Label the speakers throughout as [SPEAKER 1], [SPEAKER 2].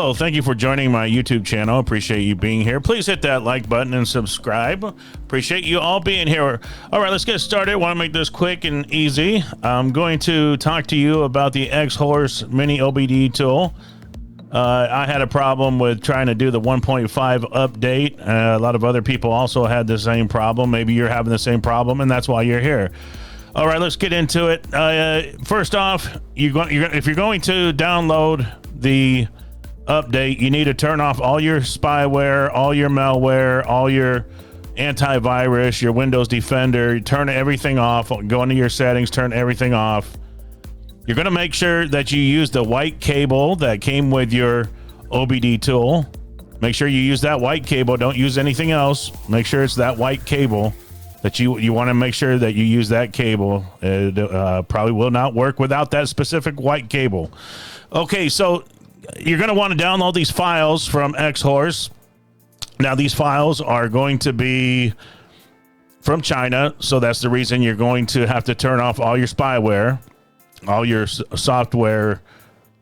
[SPEAKER 1] Hello, thank you for joining my YouTube channel. Appreciate you being here. Please hit that like button and subscribe. Appreciate you all being here. All right, let's get started. Want to make this quick and easy. I'm going to talk to you about the Xhorse Mini OBD Tool. I had a problem with trying to do the 1.5 update. A lot of other people also had the same problem. Maybe you're having the same problem, and that's why you're here. All right, let's get into it. First off, if you're going to download the update, you need to turn off all your spyware, all your malware, all your antivirus, your Windows Defender. Turn everything off. Go into your settings, turn everything off. You're going to make sure that you use the white cable that came with your OBD tool. Make sure you use that white cable. Don't use anything else. Make sure it's that white cable that you want to make sure that you use that cable. It probably will not work without that specific white cable. Okay, so you're going to want to download these files from Xhorse. Now, these files are going to be from China, so that's the reason you're going to have to turn off all your spyware, all your software,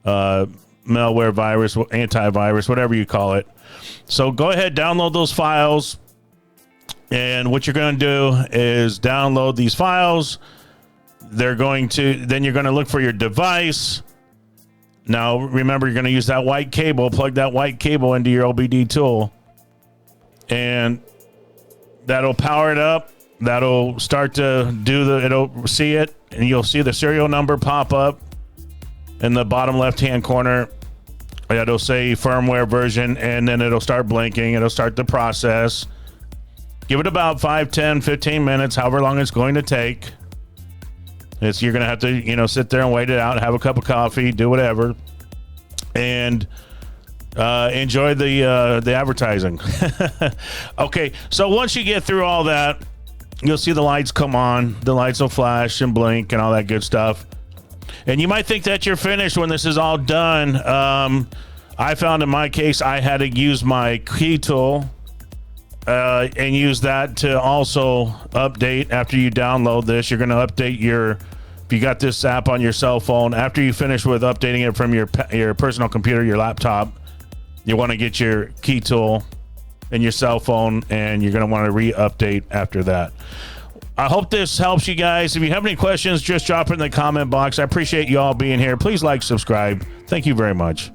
[SPEAKER 1] malware, virus, antivirus, whatever you call it. So go ahead, download those files. And what you're going to do is download these files. Then you're going to look for your device. Now, remember, you're going to use that white cable, plug that white cable into your OBD tool, and that'll power it up. That'll start to it'll see it, and you'll see the serial number pop up in the bottom left-hand corner. It'll say firmware version, and then it'll start blinking. It'll start the process. Give it about 5, 10, 15 minutes, however long it's going to take. You're going to have to, sit there and wait it out, have a cup of coffee, do whatever, and enjoy the advertising. Okay, so once you get through all that, you'll see the lights come on. The lights will flash and blink and all that good stuff. And you might think that you're finished when this is all done. I found in my case, I had to use my key tool and use that to also update after you download this. You're going to update if you got this app on your cell phone, after you finish with updating it from your personal computer, your laptop, you want to get your key tool and your cell phone, and you're going to want to re-update after that. I hope this helps you guys. If you have any questions, just drop it in the comment box. I appreciate you all being here. Please like, subscribe. Thank you very much.